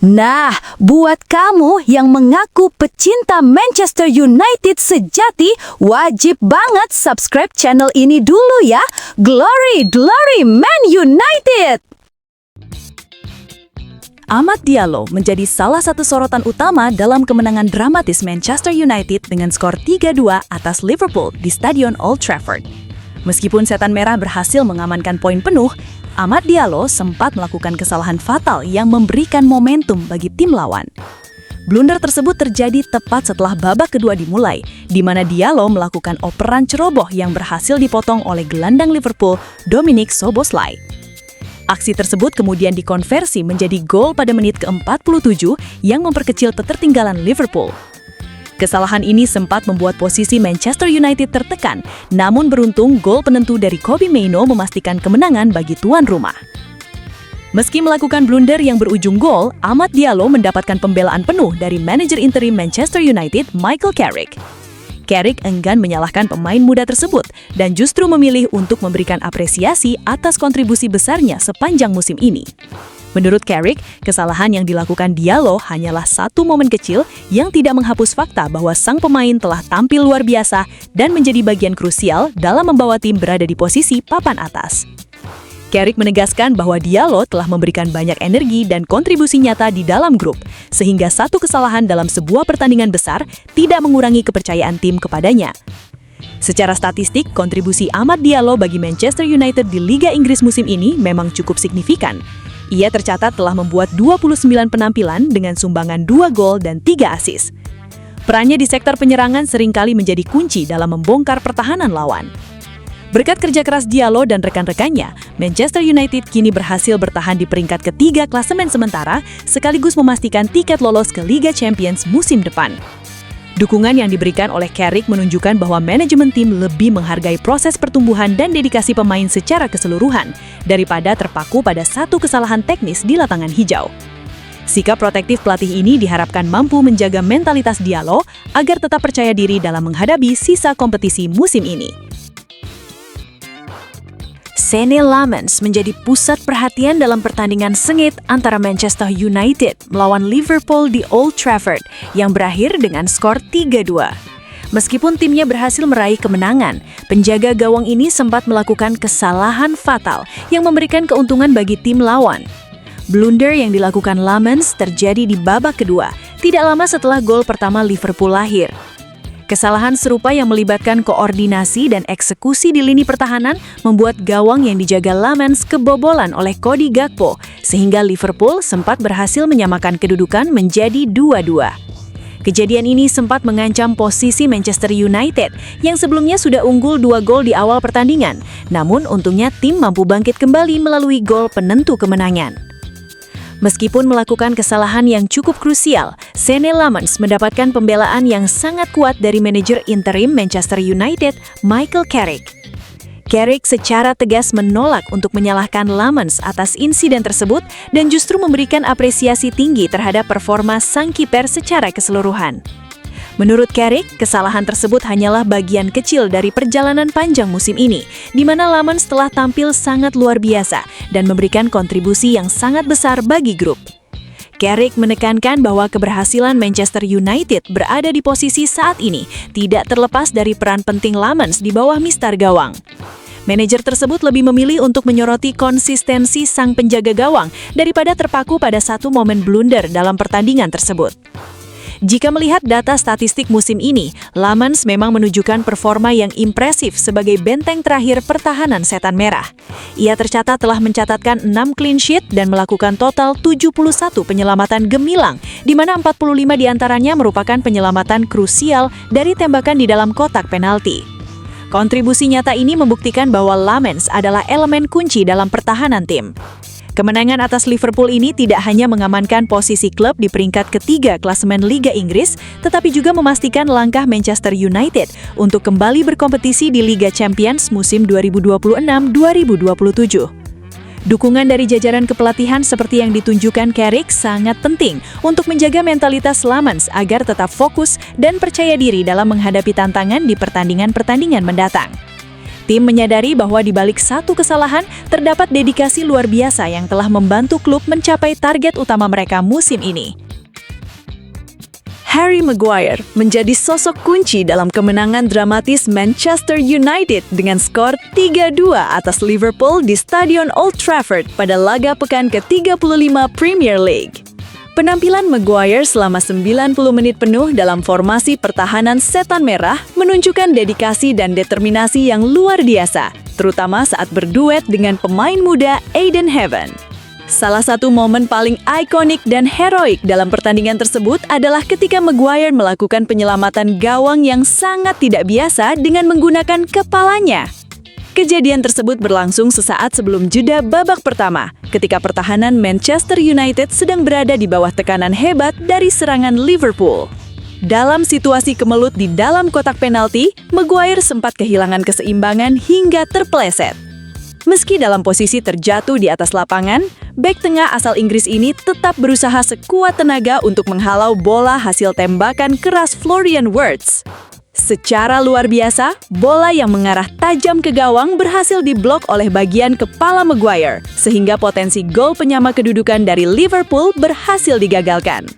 Nah, buat kamu yang mengaku pecinta Manchester United sejati, wajib banget subscribe channel ini dulu ya. Glory, glory Man United! Amad Diallo menjadi salah satu sorotan utama dalam kemenangan dramatis Manchester United dengan skor 3-2 atas Liverpool di Stadion Old Trafford. Meskipun Setan Merah berhasil mengamankan poin penuh, Amad Diallo sempat melakukan kesalahan fatal yang memberikan momentum bagi tim lawan. Blunder tersebut terjadi tepat setelah babak kedua dimulai, di mana Diallo melakukan operan ceroboh yang berhasil dipotong oleh gelandang Liverpool, Dominic Szoboszlai. Aksi tersebut kemudian dikonversi menjadi gol pada menit ke-47 yang memperkecil ketertinggalan Liverpool. Kesalahan ini sempat membuat posisi Manchester United tertekan, namun beruntung gol penentu dari Kobbie Mainoo memastikan kemenangan bagi tuan rumah. Meski melakukan blunder yang berujung gol, Amad Diallo mendapatkan pembelaan penuh dari manajer interim Manchester United, Michael Carrick. Carrick enggan menyalahkan pemain muda tersebut dan justru memilih untuk memberikan apresiasi atas kontribusi besarnya sepanjang musim ini. Menurut Carrick, kesalahan yang dilakukan Diallo hanyalah satu momen kecil yang tidak menghapus fakta bahwa sang pemain telah tampil luar biasa dan menjadi bagian krusial dalam membawa tim berada di posisi papan atas. Carrick menegaskan bahwa Diallo telah memberikan banyak energi dan kontribusi nyata di dalam grup, sehingga satu kesalahan dalam sebuah pertandingan besar tidak mengurangi kepercayaan tim kepadanya. Secara statistik, kontribusi Amad Diallo bagi Manchester United di Liga Inggris musim ini memang cukup signifikan. Ia tercatat telah membuat 29 penampilan dengan sumbangan 2 gol dan 3 assist. Perannya di sektor penyerangan seringkali menjadi kunci dalam membongkar pertahanan lawan. Berkat kerja keras Diallo dan rekan-rekannya, Manchester United kini berhasil bertahan di peringkat ketiga klasemen sementara, sekaligus memastikan tiket lolos ke Liga Champions musim depan. Dukungan yang diberikan oleh Carrick menunjukkan bahwa manajemen tim lebih menghargai proses pertumbuhan dan dedikasi pemain secara keseluruhan, daripada terpaku pada satu kesalahan teknis di lapangan hijau. Sikap protektif pelatih ini diharapkan mampu menjaga mentalitas Diallo agar tetap percaya diri dalam menghadapi sisa kompetisi musim ini. Senne Lammens menjadi pusat perhatian dalam pertandingan sengit antara Manchester United melawan Liverpool di Old Trafford yang berakhir dengan skor 3-2. Meskipun timnya berhasil meraih kemenangan, penjaga gawang ini sempat melakukan kesalahan fatal yang memberikan keuntungan bagi tim lawan. Blunder yang dilakukan Lammens terjadi di babak kedua, tidak lama setelah gol pertama Liverpool lahir. Kesalahan serupa yang melibatkan koordinasi dan eksekusi di lini pertahanan membuat gawang yang dijaga Lammens kebobolan oleh Cody Gakpo, sehingga Liverpool sempat berhasil menyamakan kedudukan menjadi 2-2. Kejadian ini sempat mengancam posisi Manchester United yang sebelumnya sudah unggul 2 gol di awal pertandingan, namun untungnya tim mampu bangkit kembali melalui gol penentu kemenangan. Meskipun melakukan kesalahan yang cukup krusial, Senne Lammens mendapatkan pembelaan yang sangat kuat dari manajer interim Manchester United, Michael Carrick. Carrick secara tegas menolak untuk menyalahkan Lammens atas insiden tersebut dan justru memberikan apresiasi tinggi terhadap performa sang kiper secara keseluruhan. Menurut Carrick, kesalahan tersebut hanyalah bagian kecil dari perjalanan panjang musim ini, di mana Lammens telah tampil sangat luar biasa dan memberikan kontribusi yang sangat besar bagi grup. Carrick menekankan bahwa keberhasilan Manchester United berada di posisi saat ini tidak terlepas dari peran penting Lammens di bawah mistar gawang. Manajer tersebut lebih memilih untuk menyoroti konsistensi sang penjaga gawang daripada terpaku pada satu momen blunder dalam pertandingan tersebut. Jika melihat data statistik musim ini, Lammens memang menunjukkan performa yang impresif sebagai benteng terakhir pertahanan Setan Merah. Ia tercatat telah mencatatkan 6 clean sheet dan melakukan total 71 penyelamatan gemilang, di mana 45 diantaranya merupakan penyelamatan krusial dari tembakan di dalam kotak penalti. Kontribusi nyata ini membuktikan bahwa Lammens adalah elemen kunci dalam pertahanan tim. Kemenangan atas Liverpool ini tidak hanya mengamankan posisi klub di peringkat ketiga klasemen Liga Inggris, tetapi juga memastikan langkah Manchester United untuk kembali berkompetisi di Liga Champions musim 2026-2027. Dukungan dari jajaran kepelatihan seperti yang ditunjukkan Carrick sangat penting untuk menjaga mentalitas Lammens agar tetap fokus dan percaya diri dalam menghadapi tantangan di pertandingan-pertandingan mendatang. Tim menyadari bahwa di balik satu kesalahan, terdapat dedikasi luar biasa yang telah membantu klub mencapai target utama mereka musim ini. Harry Maguire menjadi sosok kunci dalam kemenangan dramatis Manchester United dengan skor 3-2 atas Liverpool di Stadion Old Trafford pada laga pekan ke-35 Premier League. Penampilan Maguire selama 90 menit penuh dalam formasi pertahanan setan merah menunjukkan dedikasi dan determinasi yang luar biasa, terutama saat berduet dengan pemain muda Eden Hazard. Salah satu momen paling ikonik dan heroik dalam pertandingan tersebut adalah ketika Maguire melakukan penyelamatan gawang yang sangat tidak biasa dengan menggunakan kepalanya. Kejadian tersebut berlangsung sesaat sebelum jeda babak pertama, ketika pertahanan Manchester United sedang berada di bawah tekanan hebat dari serangan Liverpool. Dalam situasi kemelut di dalam kotak penalti, Maguire sempat kehilangan keseimbangan hingga terpeleset. Meski dalam posisi terjatuh di atas lapangan, bek tengah asal Inggris ini tetap berusaha sekuat tenaga untuk menghalau bola hasil tembakan keras Florian Wirtz. Secara luar biasa, bola yang mengarah tajam ke gawang berhasil diblok oleh bagian kepala Maguire, sehingga potensi gol penyama kedudukan dari Liverpool berhasil digagalkan.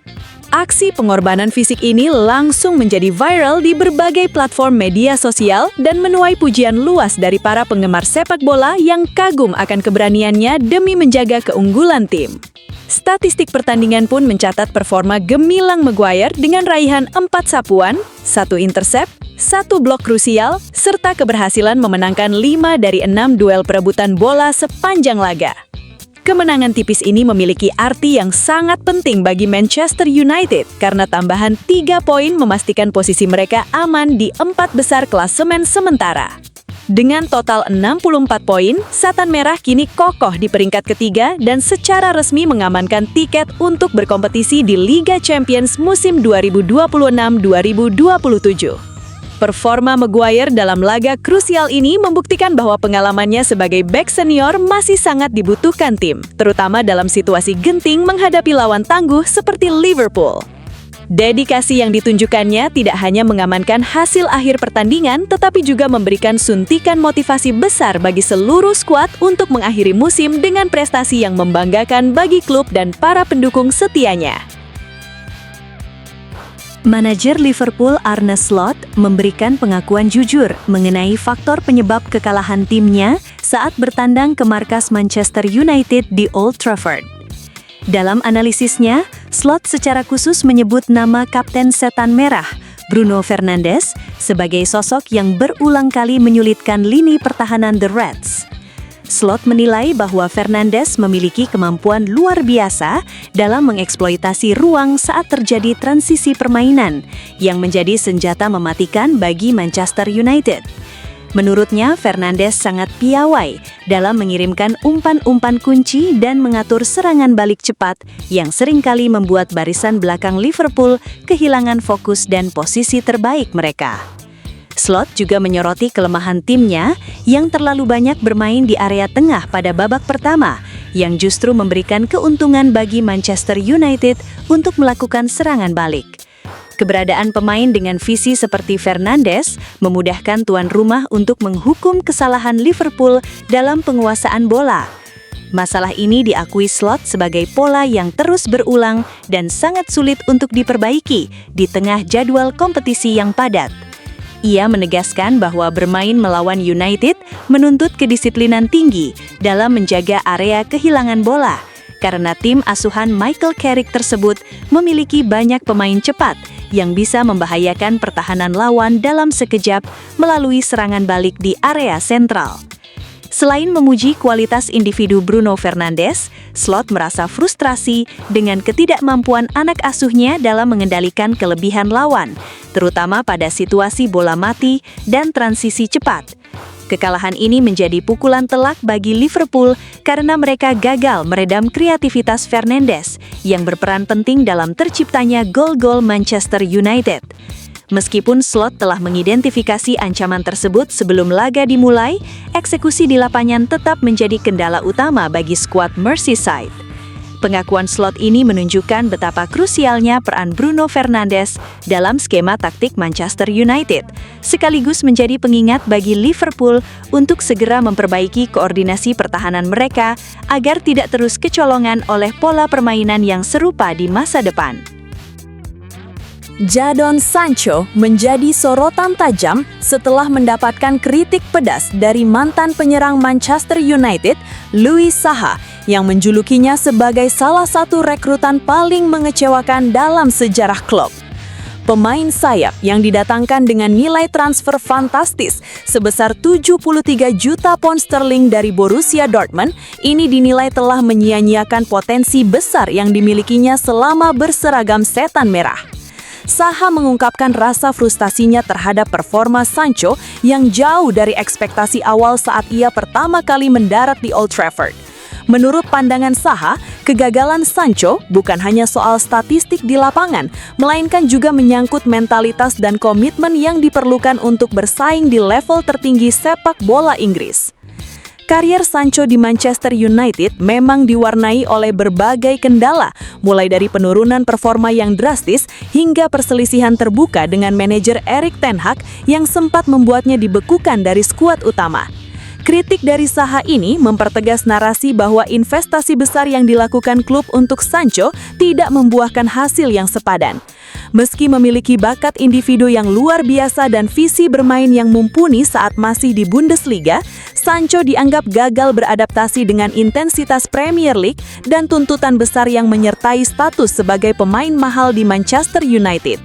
Aksi pengorbanan fisik ini langsung menjadi viral di berbagai platform media sosial dan menuai pujian luas dari para penggemar sepak bola yang kagum akan keberaniannya demi menjaga keunggulan tim. Statistik pertandingan pun mencatat performa gemilang Maguire dengan raihan 4 sapuan, 1 intercept, 1 blok krusial, serta keberhasilan memenangkan 5 dari 6 duel perebutan bola sepanjang laga. Kemenangan tipis ini memiliki arti yang sangat penting bagi Manchester United karena tambahan 3 poin memastikan posisi mereka aman di 4 besar klasemen sementara. Dengan total 64 poin, Setan Merah kini kokoh di peringkat ketiga dan secara resmi mengamankan tiket untuk berkompetisi di Liga Champions musim 2026-2027. Performa Maguire dalam laga krusial ini membuktikan bahwa pengalamannya sebagai bek senior masih sangat dibutuhkan tim, terutama dalam situasi genting menghadapi lawan tangguh seperti Liverpool. Dedikasi yang ditunjukkannya tidak hanya mengamankan hasil akhir pertandingan, tetapi juga memberikan suntikan motivasi besar bagi seluruh skuad untuk mengakhiri musim dengan prestasi yang membanggakan bagi klub dan para pendukung setianya. Manajer Liverpool Arne Slot memberikan pengakuan jujur mengenai faktor penyebab kekalahan timnya saat bertandang ke markas Manchester United di Old Trafford. Dalam analisisnya, Slot secara khusus menyebut nama Kapten Setan Merah, Bruno Fernandes, sebagai sosok yang berulang kali menyulitkan lini pertahanan The Reds. Slot menilai bahwa Fernandes memiliki kemampuan luar biasa dalam mengeksploitasi ruang saat terjadi transisi permainan, yang menjadi senjata mematikan bagi Manchester United. Menurutnya, Fernandes sangat piawai dalam mengirimkan umpan-umpan kunci dan mengatur serangan balik cepat yang seringkali membuat barisan belakang Liverpool kehilangan fokus dan posisi terbaik mereka. Slot juga menyoroti kelemahan timnya yang terlalu banyak bermain di area tengah pada babak pertama, yang justru memberikan keuntungan bagi Manchester United untuk melakukan serangan balik. Keberadaan pemain dengan visi seperti Fernandes memudahkan tuan rumah untuk menghukum kesalahan Liverpool dalam penguasaan bola. Masalah ini diakui Slot sebagai pola yang terus berulang dan sangat sulit untuk diperbaiki di tengah jadwal kompetisi yang padat. Ia menegaskan bahwa bermain melawan United menuntut kedisiplinan tinggi dalam menjaga area kehilangan bola, karena tim asuhan Michael Carrick tersebut memiliki banyak pemain cepat yang bisa membahayakan pertahanan lawan dalam sekejap melalui serangan balik di area sentral. Selain memuji kualitas individu Bruno Fernandes, Slot merasa frustrasi dengan ketidakmampuan anak asuhnya dalam mengendalikan kelebihan lawan, terutama pada situasi bola mati dan transisi cepat. Kekalahan ini menjadi pukulan telak bagi Liverpool karena mereka gagal meredam kreativitas Fernandes yang berperan penting dalam terciptanya gol-gol Manchester United. Meskipun Slot telah mengidentifikasi ancaman tersebut sebelum laga dimulai, eksekusi di lapangan tetap menjadi kendala utama bagi skuad Merseyside. Pengakuan Slot ini menunjukkan betapa krusialnya peran Bruno Fernandes dalam skema taktik Manchester United, sekaligus menjadi pengingat bagi Liverpool untuk segera memperbaiki koordinasi pertahanan mereka agar tidak terus kecolongan oleh pola permainan yang serupa di masa depan. Jadon Sancho menjadi sorotan tajam setelah mendapatkan kritik pedas dari mantan penyerang Manchester United, Louis Saha, yang menjulukinya sebagai salah satu rekrutan paling mengecewakan dalam sejarah klub. Pemain sayap yang didatangkan dengan nilai transfer fantastis sebesar 73 juta pound sterling dari Borussia Dortmund ini dinilai telah menyia-nyiakan potensi besar yang dimilikinya selama berseragam setan merah. Saha mengungkapkan rasa frustasinya terhadap performa Sancho yang jauh dari ekspektasi awal saat ia pertama kali mendarat di Old Trafford. Menurut pandangan Saha, kegagalan Sancho bukan hanya soal statistik di lapangan, melainkan juga menyangkut mentalitas dan komitmen yang diperlukan untuk bersaing di level tertinggi sepak bola Inggris. Karier Sancho di Manchester United memang diwarnai oleh berbagai kendala, mulai dari penurunan performa yang drastis hingga perselisihan terbuka dengan manajer Erik ten Hag yang sempat membuatnya dibekukan dari skuad utama. Kritik dari Saha ini mempertegas narasi bahwa investasi besar yang dilakukan klub untuk Sancho tidak membuahkan hasil yang sepadan. Meski memiliki bakat individu yang luar biasa dan visi bermain yang mumpuni saat masih di Bundesliga, Sancho dianggap gagal beradaptasi dengan intensitas Premier League dan tuntutan besar yang menyertai status sebagai pemain mahal di Manchester United.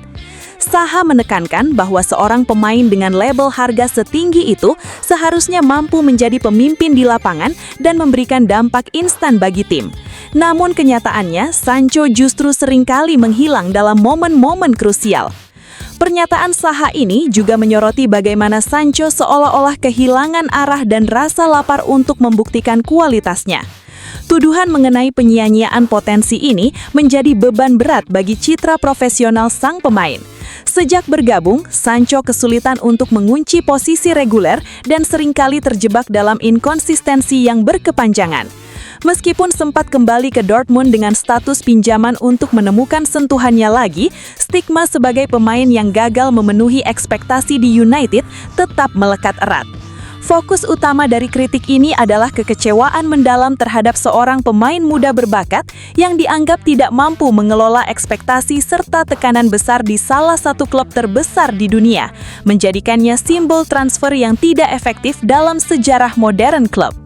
Saha menekankan bahwa seorang pemain dengan label harga setinggi itu seharusnya mampu menjadi pemimpin di lapangan dan memberikan dampak instan bagi tim. Namun kenyataannya, Sancho justru seringkali menghilang dalam momen-momen krusial. Pernyataan Saha ini juga menyoroti bagaimana Sancho seolah-olah kehilangan arah dan rasa lapar untuk membuktikan kualitasnya. Tuduhan mengenai penyia-nyiaan potensi ini menjadi beban berat bagi citra profesional sang pemain. Sejak bergabung, Sancho kesulitan untuk mengunci posisi reguler dan seringkali terjebak dalam inkonsistensi yang berkepanjangan. Meskipun sempat kembali ke Dortmund dengan status pinjaman untuk menemukan sentuhannya lagi, stigma sebagai pemain yang gagal memenuhi ekspektasi di United tetap melekat erat. Fokus utama dari kritik ini adalah kekecewaan mendalam terhadap seorang pemain muda berbakat yang dianggap tidak mampu mengelola ekspektasi serta tekanan besar di salah satu klub terbesar di dunia, menjadikannya simbol transfer yang tidak efektif dalam sejarah modern klub.